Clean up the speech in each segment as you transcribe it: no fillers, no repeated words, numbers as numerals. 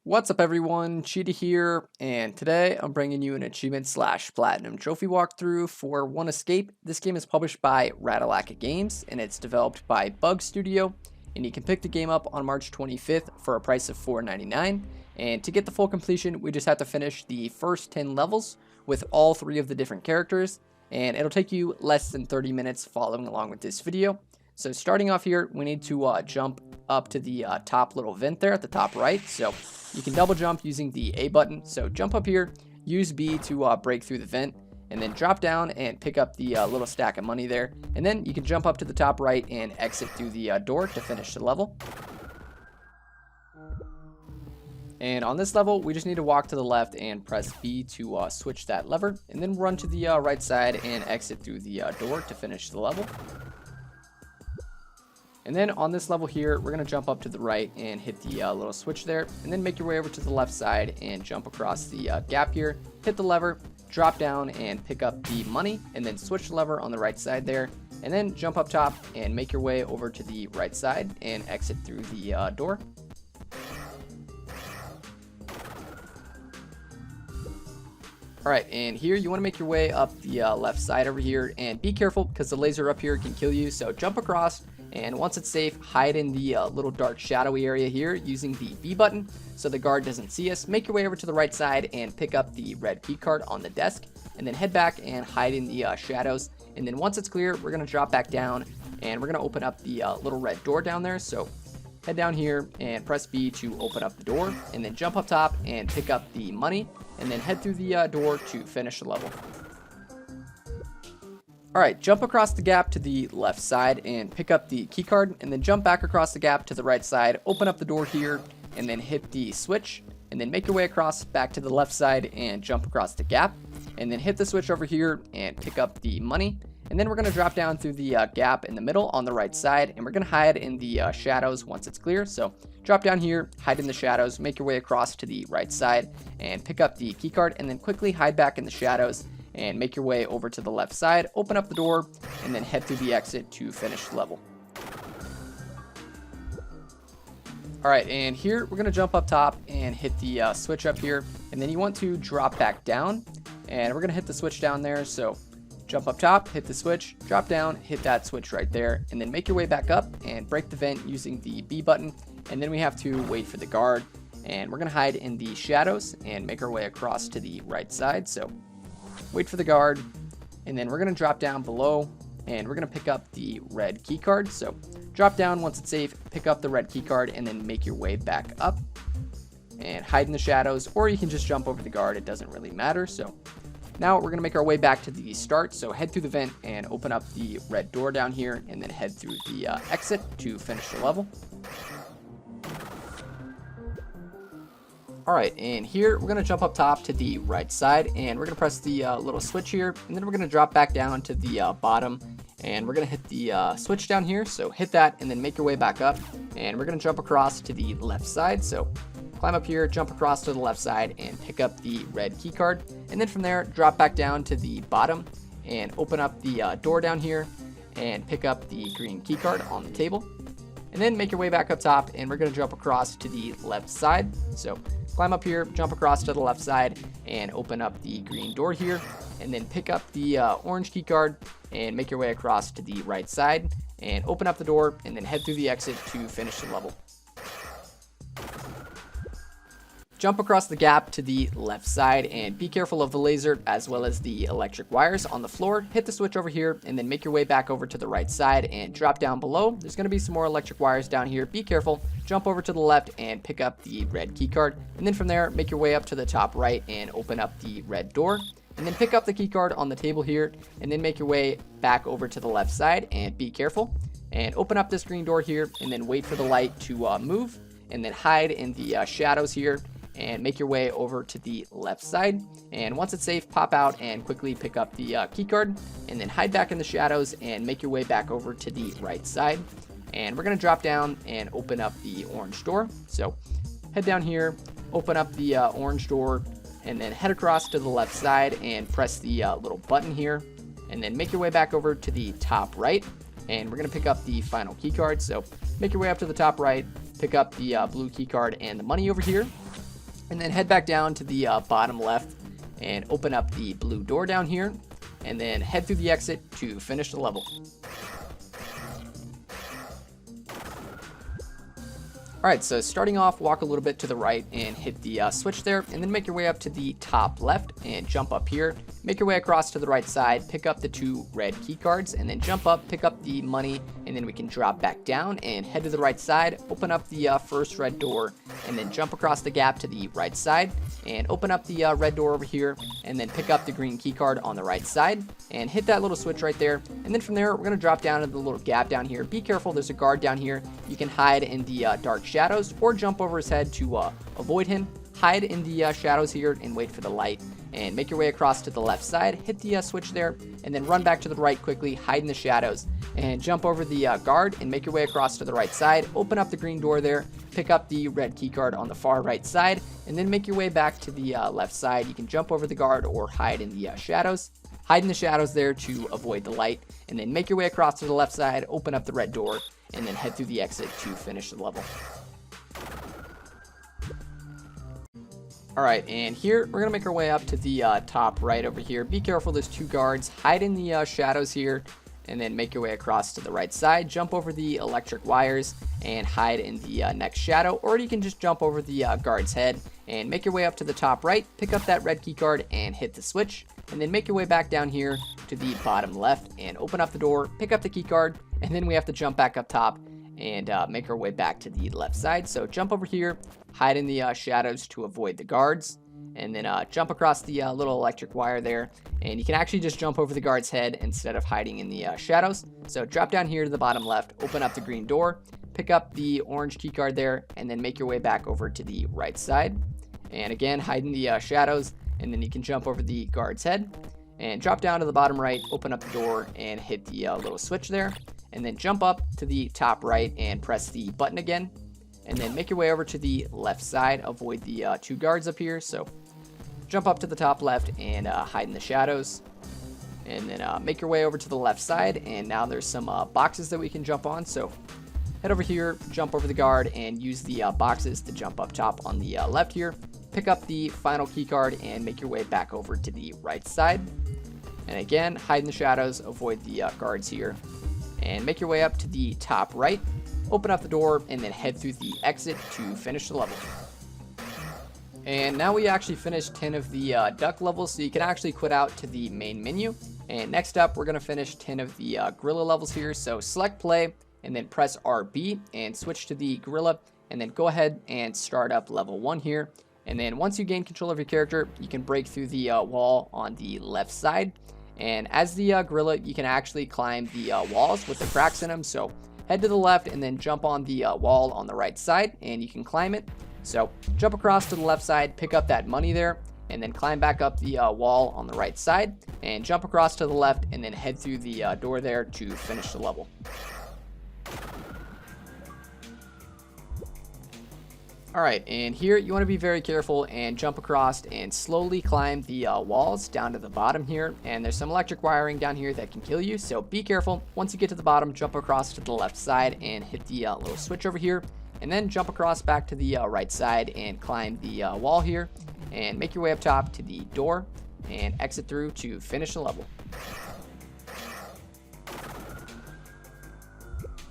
What's up everyone, Cheetah here, and today I'm bringing you an achievement / platinum trophy walkthrough for One Escape. This game is published by Ratalaika Games, and it's developed by Bug Studio, and you can pick the game up on March 25th for a price of $4.99, and to get the full completion, we just have to finish the first 10 levels with all 3 of the different characters, and it'll take you less than 30 minutes following along with this video. So starting off here, we need to jump up to the top little vent there at the top right. So you can double jump using the A button. So jump up here, use B to break through the vent, and then drop down and pick up the little stack of money there. And then you can jump up to the top right and exit through the door to finish the level. And on this level, we just need to walk to the left and press B to switch that lever, and then run to the right side and exit through the door to finish the level. And then on this level here, we're going to jump up to the right and hit the little switch there, and then make your way over to the left side and jump across the gap here, hit the lever, drop down and pick up the money, and then switch the lever on the right side there, and then jump up top and make your way over to the right side and exit through the door. Alright, and here you want to make your way up the left side over here, and be careful because the laser up here can kill you, so jump across, and once it's safe, hide in the little dark shadowy area here using the B button so the guard doesn't see us. Make your way over to the right side and pick up the red key card on the desk, and then head back and hide in the shadows, and then once it's clear, we're going to drop back down and we're going to open up the little red door down there. So head down here and press B to open up the door, and then jump up top and pick up the money, and then head through the door to finish the level. Alright, jump across the gap to the left side and pick up the key card, and then jump back across the gap to the right side, open up the door here, and then hit the switch, and then make your way across back to the left side and jump across the gap, and then hit the switch over here and pick up the money. And then we're going to drop down through the gap in the middle on the right side, and we're going to hide in the shadows once it's clear. So drop down here, hide in the shadows, make your way across to the right side, and pick up the key card, and then quickly hide back in the shadows, and make your way over to the left side, open up the door, and then head through the exit to finish the level. Alright, and here we're going to jump up top and hit the switch up here, and then you want to drop back down, and we're going to hit the switch down there. So jump up top, hit the switch, drop down, hit that switch right there, and then make your way back up and break the vent using the B button, and then we have to wait for the guard, and we're going to hide in the shadows and make our way across to the right side. So wait for the guard, and then we're going to drop down below, and we're going to pick up the red key card. So drop down once it's safe, pick up the red key card, and then make your way back up and hide in the shadows, or you can just jump over the guard, it doesn't really matter. So now we're going to make our way back to the start, so head through the vent and open up the red door down here, and then head through the exit to finish the level. Alright, and here we're going to jump up top to the right side, and we're going to press the little switch here, and then we're going to drop back down to the bottom, and we're going to hit the switch down here. So hit that and then make your way back up, and we're going to jump across to the left side. So climb up here, jump across to the left side, and pick up the red key card, and then from there drop back down to the bottom and open up the door down here and pick up the green key card on the table, and then make your way back up top, and we're going to jump across to the left side. So climb up here, jump across to the left side, and open up the green door here, and then pick up the orange key card and make your way across to the right side and open up the door, and then head through the exit to finish the level. Jump across the gap to the left side, and be careful of the laser as well as the electric wires on the floor. Hit the switch over here, and then make your way back over to the right side and drop down below. There's going to be some more electric wires down here. Be careful. Jump over to the left and pick up the red key card, and then from there make your way up to the top right and open up the red door, and then pick up the key card on the table here, and then make your way back over to the left side, and be careful and open up this green door here, and then wait for the light to move, and then hide in the shadows here and make your way over to the left side, and once it's safe, pop out and quickly pick up the key card, and then hide back in the shadows and make your way back over to the right side, and we're going to drop down and open up the orange door. So head down here, open up the orange door, and then head across to the left side and press the little button here, and then make your way back over to the top right, and we're going to pick up the final key card. So make your way up to the top right, pick up the blue key card and the money over here, And then head back down to the bottom left and open up the blue door down here, and then head through the exit to finish the level. Alright, so starting off, walk a little bit to the right and hit the switch there, and then make your way up to the top left and jump up here. Make your way across to the right side, pick up the 2 red key cards, and then jump up, pick up the money, and then we can drop back down and head to the right side, open up the first red door, and then jump across the gap to the right side, and open up the red door over here, and then pick up the green key card on the right side, and hit that little switch right there. And then from there, we're going to drop down into the little gap down here. Be careful, there's a guard down here. You can hide in the dark shadows or jump over his head to avoid him. Hide in the shadows here and wait for the light, and make your way across to the left side, hit the switch there, and then run back to the right quickly, hide in the shadows, and jump over the guard and make your way across to the right side, open up the green door there, pick up the red key card on the far right side, and then make your way back to the left side. You can jump over the guard or hide in the shadows. Hide in the shadows there to avoid the light, and then make your way across to the left side, open up the red door, and then head through the exit to finish the level. Alright, and here we're going to make our way up to the top right over here. Be careful, there's 2 guards. Hide in the shadows here, and then make your way across to the right side. Jump over the electric wires and hide in the next shadow, or you can just jump over the guard's head and make your way up to the top right, pick up that red key card and hit the switch, and then make your way back down here to the bottom left and open up the door, pick up the key card, and then we have to jump back up top and make our way back to the left side. So jump over here, hide in the shadows to avoid the guards, and then jump across the little electric wire there, and you can actually just jump over the guard's head instead of hiding in the shadows. So drop down here to the bottom left, open up the green door, pick up the orange key card there, and then make your way back over to the right side, and again hide in the shadows, and then you can jump over the guard's head and drop down to the bottom right, open up the door and hit the little switch there, and then jump up to the top right and press the button again, and then make your way over to the left side, avoid the 2 guards up here. So jump up to the top left and hide in the shadows, and then make your way over to the left side, and now there's some boxes that we can jump on. So head over here, jump over the guard, and use the boxes to jump up top on the left here. Pick up the final key card and make your way back over to the right side, and again hide in the shadows, avoid the guards here, and make your way up to the top right, open up the door, and then head through the exit to finish the level. And now we actually finished 10 of the duck levels, so you can actually quit out to the main menu. And next up, we're going to finish 10 of the gorilla levels here. So select play, and then press RB, and switch to the gorilla, and then go ahead and start up level 1 here. And then once you gain control of your character, you can break through the wall on the left side. And as the gorilla, you can actually climb the walls with the cracks in them. So head to the left and then jump on the wall on the right side, and you can climb it. So jump across to the left side, pick up that money there, and then climb back up the wall on the right side, and jump across to the left, and then head through the door there to finish the level. Alright, and here you want to be very careful and jump across and slowly climb the walls down to the bottom here, and there's some electric wiring down here that can kill you, so be careful. Once you get to the bottom, jump across to the left side and hit the little switch over here, and then jump across back to the right side and climb the wall here, and make your way up top to the door and exit through to finish the level.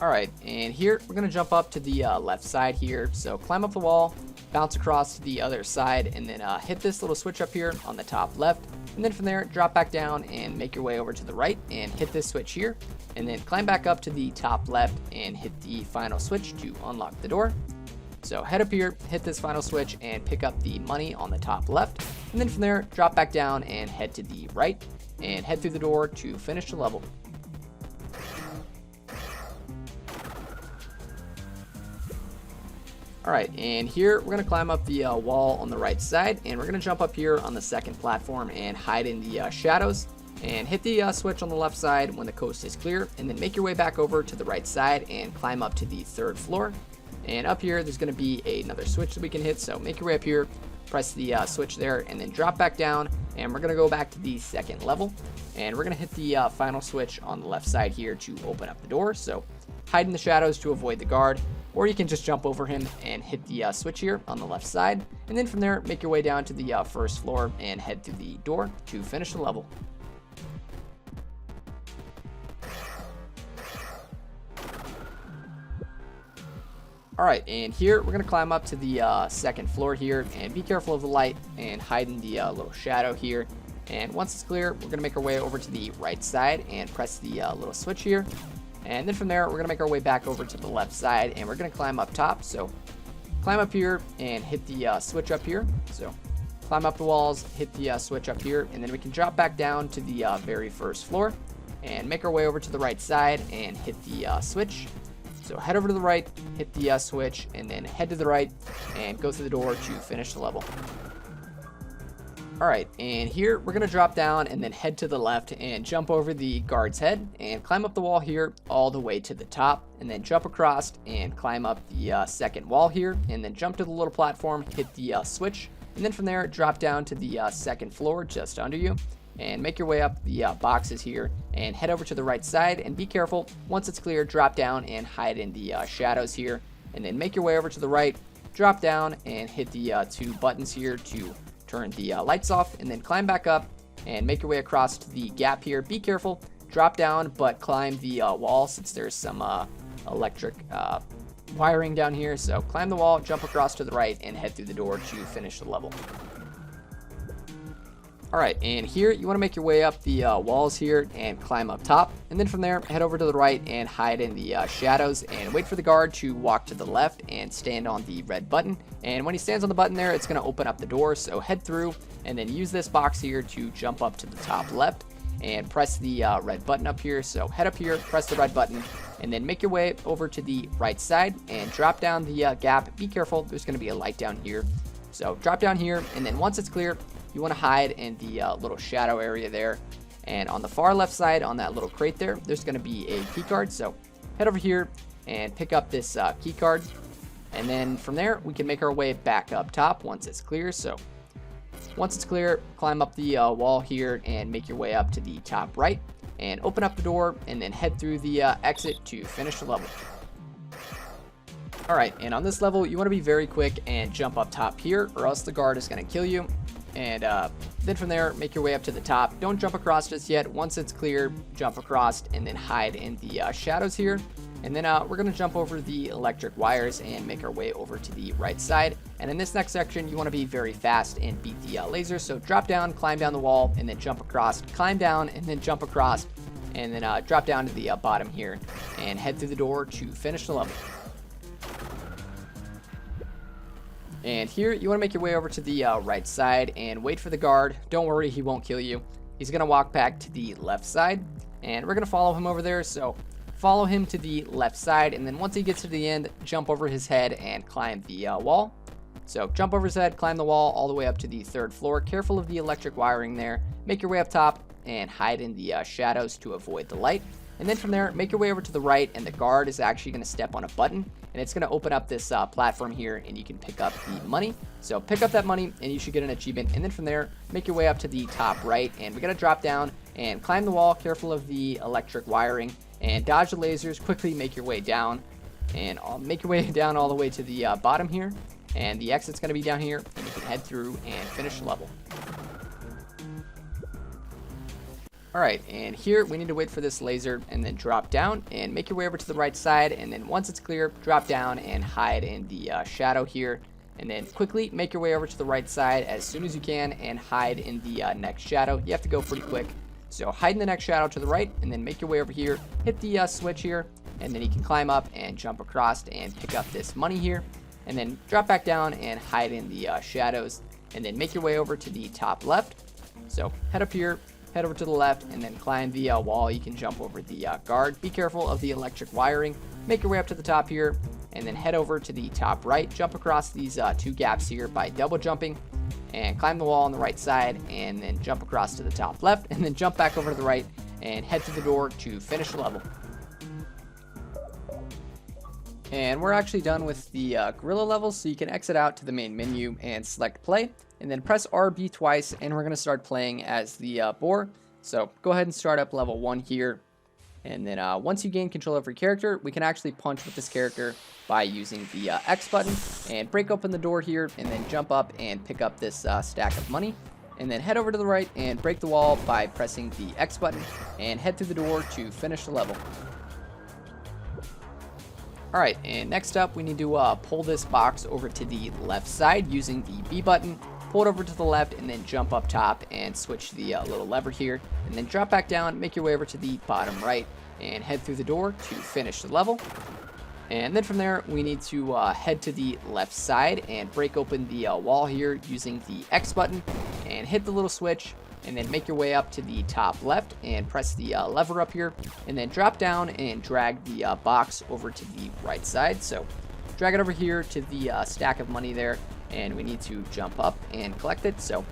Alright, and here we're going to jump up to the left side here. So climb up the wall, bounce across to the other side, and then hit this little switch up here on the top left. And then from there, drop back down and make your way over to the right and hit this switch here. And then climb back up to the top left and hit the final switch to unlock the door. So head up here, hit this final switch, and pick up the money on the top left. And then from there, drop back down and head to the right and head through the door to finish the level. Alright, and here we're going to climb up the wall on the right side, and we're going to jump up here on the second platform and hide in the shadows, and hit the switch on the left side when the coast is clear, and then make your way back over to the right side and climb up to the third floor. And up here there's going to be another switch that we can hit, so make your way up here, press the switch there, and then drop back down, and we're going to go back to the second level, and we're going to hit the final switch on the left side here to open up the door. So hide in the shadows to avoid the guard, or you can just jump over him and hit the switch here on the left side, and then from there make your way down to the first floor and head through the door to finish the level. Alright, and here we're going to climb up to the second floor here, and be careful of the light and hide in the little shadow here. And once it's clear, we're going to make our way over to the right side and press the little switch here. And then from there, we're going to make our way back over to the left side, and we're going to climb up top. So climb up here and hit the switch up here. So climb up the walls, hit the switch up here, and then we can drop back down to the very first floor and make our way over to the right side and hit the switch. So head over to the right, hit the switch, and then head to the right and go through the door to finish the level. Alright, and here we're going to drop down and then head to the left and jump over the guard's head and climb up the wall here all the way to the top, and then jump across and climb up the second wall here, and then jump to the little platform, hit the switch, and then from there drop down to the second floor just under you and make your way up the boxes here and head over to the right side, and be careful. Once it's clear, drop down and hide in the shadows here, and then make your way over to the right, drop down and hit the two buttons here to turn the lights off, and then climb back up and make your way across to the gap here. Be careful, drop down, but climb the wall since there's some electric wiring down here. So climb the wall, jump across to the right, and head through the door to finish the level. Alright, and here you want to make your way up the walls here and climb up top, and then from there head over to the right and hide in the shadows and wait for the guard to walk to the left and stand on the red button. And when he stands on the button there, it's going to open up the door, so head through and then use this box here to jump up to the top left and press the red button up here. So head up here, press the red button, and then make your way over to the right side and drop down the gap. Be careful, there's going to be a light down here. So drop down here, and then once it's clear, you want to hide in the little shadow area there. And on the far left side, on that little crate there, there's going to be a key card. So head over here and pick up this key card. And then from there, we can make our way back up top once it's clear. So once it's clear, climb up the wall here and make your way up to the top right and open up the door, and then head through the exit to finish the level. Alright, and on this level, you want to be very quick and jump up top here, or else the guard is going to kill you. And then from there, make your way up to the top. Don't jump across just yet. Once it's clear, jump across and then hide in the shadows here. And then we're going to jump over the electric wires and make our way over to the right side. And in this next section, you want to be very fast and beat the laser. So drop down, climb down the wall, and then jump across. Climb down and then jump across. And then drop down to the bottom here and head through the door to finish the level. And here, you want to make your way over to the right side and wait for the guard. Don't worry, he won't kill you. He's going to walk back to the left side, and we're going to follow him over there. So follow him to the left side, and then once he gets to the end, jump over his head and climb the wall. So jump over his head, climb the wall all the way up to the third floor. Careful of the electric wiring there. Make your way up top and hide in the shadows to avoid the light. And then from there, make your way over to the right, and the guard is actually going to step on a button, and it's going to open up this platform here, and you can pick up the money. So pick up that money, and you should get an achievement. And then from there, make your way up to the top right, and we got to drop down and climb the wall. Careful of the electric wiring, and dodge the lasers. Quickly make your way down, and make your way down all the way to the bottom here. And the exit's going to be down here, and you can head through and finish the level. Alright, and here we need to wait for this laser and then drop down and make your way over to the right side, and then once it's clear, drop down and hide in the shadow here, and then quickly make your way over to the right side as soon as you can and hide in the next shadow. You have to go pretty quick. So hide in the next shadow to the right, and then make your way over here, hit the switch here, and then you can climb up and jump across and pick up this money here, and then drop back down and hide in the shadows, and then make your way over to the top left. So head up here, head over to the left, and then climb the wall. You can jump over the guard. Be careful of the electric wiring. Make your way up to the top here, and then head over to the top right. Jump across these two gaps here by double jumping, and climb the wall on the right side, and then jump across to the top left, and then jump back over to the right and head to the door to finish the level. And we're actually done with the gorilla levels, so you can exit out to the main menu and select play, and then press RB twice, and we're going to start playing as the boar. So go ahead and start up level 1 here, And then once you gain control of your character, we can actually punch with this character by using the X button and break open the door here and then jump up and pick up this stack of money. And then head over to the right and break the wall by pressing the X button and head through the door to finish the level. Alright, and next up we need to pull this box over to the left side using the B button. Pull it over to the left and then jump up top and switch the little lever here. And then drop back down, make your way over to the bottom right and head through the door to finish the level. And then from there, we need to head to the left side and break open the wall here using the X button and hit the little switch and then make your way up to the top left and press the lever up here and then drop down and drag the box over to the right side. So drag it over here to the stack of money there and we need to jump up and collect it. So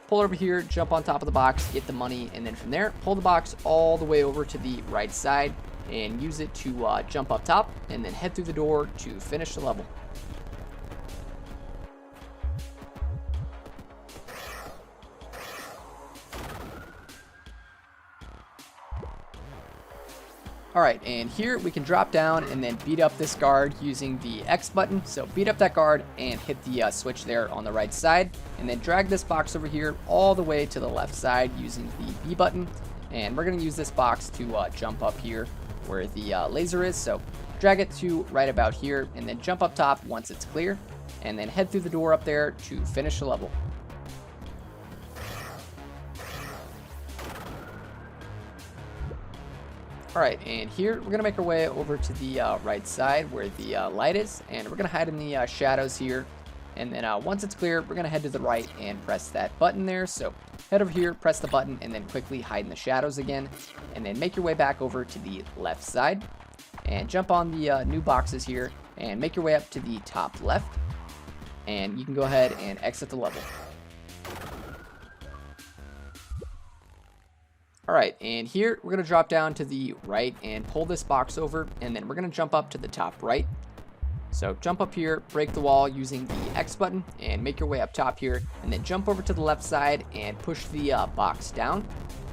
pull it over here, jump on top of the box, get the money, and then from there, pull the box all the way over to the right side and use it to jump up top and then head through the door to finish the level. Alright, and here we can drop down and then beat up this guard using the X button. So beat up that guard and hit the switch there on the right side. And then drag this box over here all the way to the left side using the B button. And we're going to use this box to jump up here where the laser is. So drag it to right about here and then jump up top once it's clear. And then head through the door up there to finish the level. Alright, and here we're going to make our way over to the right side where the light is, and we're going to hide in the shadows here. And then once it's clear, we're going to head to the right and press that button there. So head over here, press the button, and then quickly hide in the shadows again. And then make your way back over to the left side and jump on the new boxes here and make your way up to the top left. And you can go ahead and exit the level. Alright, and here we're going to drop down to the right and pull this box over, and then we're going to jump up to the top right. So jump up here, break the wall using the X button, and make your way up top here, and then jump over to the left side and push the box down.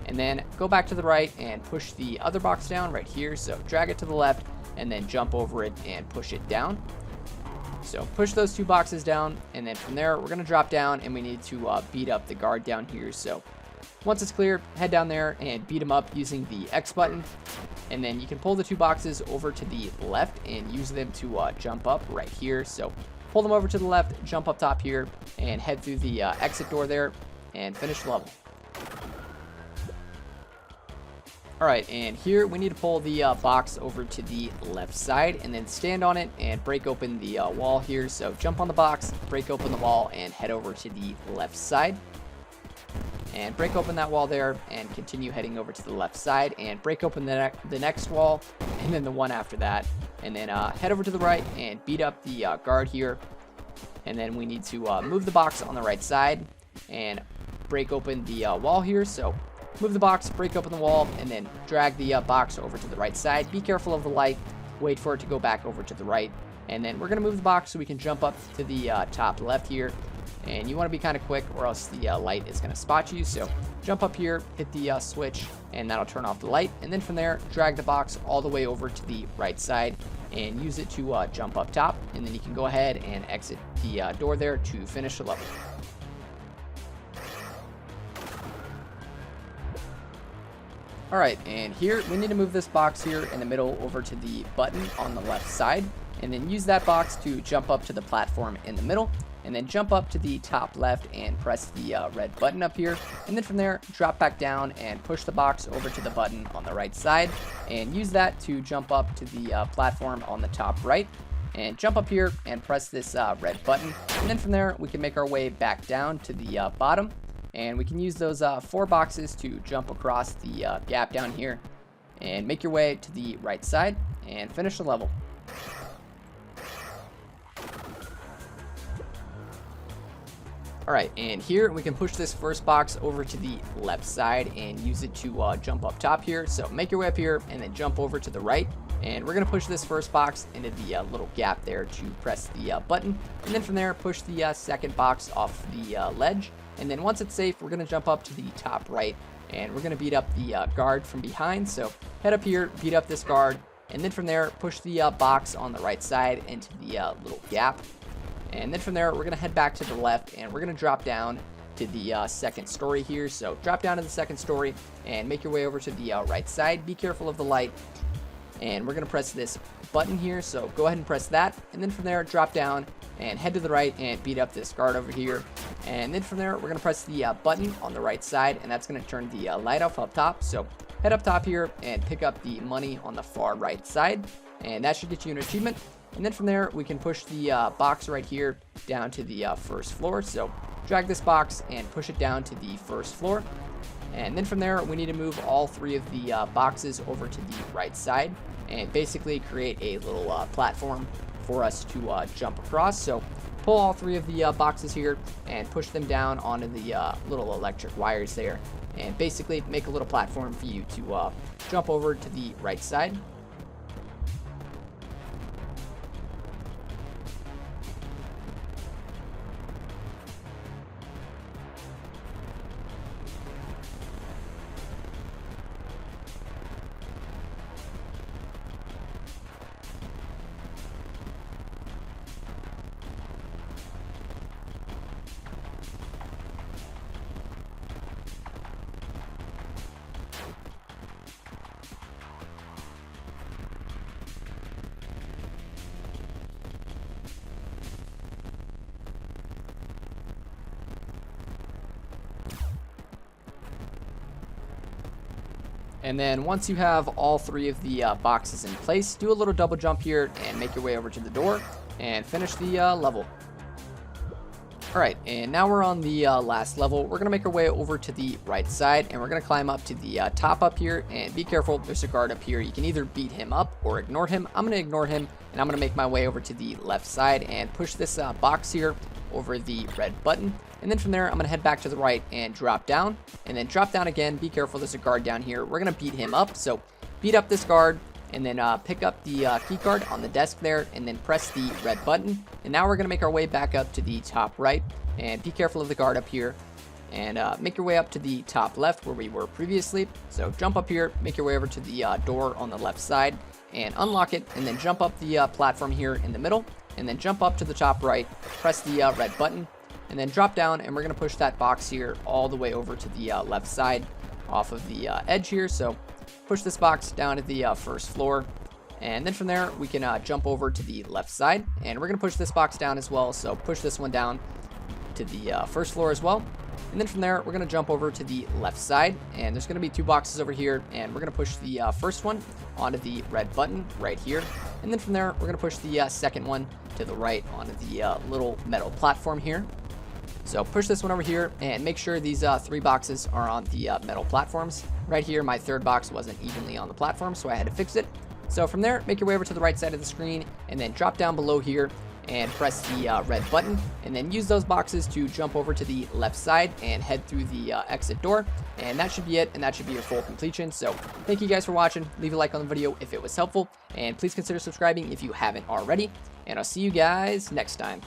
And then go back to the right and push the other box down right here, so drag it to the left, and then jump over it and push it down. So push those two boxes down, and then from there we're going to drop down, and we need to beat up the guard down here. So once it's clear, head down there and beat them up using the X button. And then you can pull the two boxes over to the left and use them to jump up right here. So pull them over to the left, jump up top here, and head through the exit door there and finish the level. Alright, and here we need to pull the box over to the left side and then stand on it and break open the wall here. So jump on the box, break open the wall, and head over to the left side. And break open that wall there and continue heading over to the left side and break open the next wall and then the one after that. And then head over to the right and beat up the guard here. And then we need to move the box on the right side and break open the wall here. So move the box, break open the wall, and then drag the box over to the right side. Be careful of the light. Wait for it to go back over to the right. And then we're going to move the box so we can jump up to the top left here. And you want to be kind of quick or else the light is going to spot you. So jump up here, hit the switch, and that'll turn off the light. And then from there, drag the box all the way over to the right side and use it to jump up top. And then you can go ahead and exit the door there to finish the level. Alright, and here we need to move this box here in the middle over to the button on the left side. And then use that box to jump up to the platform in the middle. And then jump up to the top left and press the red button up here. And then from there, drop back down and push the box over to the button on the right side. And use that to jump up to the platform on the top right. And jump up here and press this red button. And then from there, we can make our way back down to the bottom. And we can use those 4 boxes to jump across the gap down here. And make your way to the right side and finish the level. Alright, and here we can push this first box over to the left side and use it to jump up top here. So make your way up here and then jump over to the right. And we're going to push this first box into the little gap there to press the button. And then from there, push the second box off the ledge. And then once it's safe, we're going to jump up to the top right and we're going to beat up the guard from behind. So head up here, beat up this guard, and then from there, push the box on the right side into the little gap. And then from there, we're going to head back to the left, and we're going to drop down to the second story here. So drop down to the second story and make your way over to the right side. Be careful of the light, and we're going to press this button here. So go ahead and press that, and then from there, drop down and head to the right and beat up this guard over here. And then from there, we're going to press the button on the right side, and that's going to turn the light off up top. So head up top here and pick up the money on the far right side, and that should get you an achievement. And then from there, we can push the box right here down to the first floor. So drag this box and push it down to the first floor. And then from there, we need to move all 3 of the boxes over to the right side and basically create a little platform for us to jump across. So pull all 3 of the boxes here and push them down onto the little electric wires there, and basically make a little platform for you to jump over to the right side. And then once you have all 3 of the boxes in place, do a little double jump here and make your way over to the door and finish the level. Alright, and now we're on the last level. We're going to make our way over to the right side, and we're going to climb up to the top up here, and be careful, there's a guard up here. You can either beat him up or ignore him. I'm going to ignore him, and I'm going to make my way over to the left side and push this box here over the red button. And then from there, I'm going to head back to the right and drop down, and then drop down again. Be careful, there's a guard down here. We're going to beat him up, so beat up this guard, and then pick up the key card on the desk there, and then press the red button. And now we're going to make our way back up to the top right, and be careful of the guard up here, and make your way up to the top left where we were previously. So jump up here, make your way over to the door on the left side, and unlock it, and then jump up the platform here in the middle, and then jump up to the top right, press the red button, and then drop down, and we're going to push that box here all the way over to the left side off of the edge here. So push this box down to the first floor, and then from there we can jump over to the left side, and we're going to push this box down as well. So push this one down to the first floor as well, and then from there we're going to jump over to the left side, and there's going to be 2 boxes over here, and we're going to push the first one onto the red button right here, and then from there we're going to push the second one to the right onto the little metal platform here. So push this one over here, and make sure these 3 boxes are on the metal platforms. Right here, my 3rd box wasn't evenly on the platform, so I had to fix it. So from there, make your way over to the right side of the screen, and then drop down below here and press the red button, and then use those boxes to jump over to the left side and head through the exit door. And that should be it, and that should be your full completion. So thank you guys for watching. Leave a like on the video if it was helpful, and please consider subscribing if you haven't already, and I'll see you guys next time.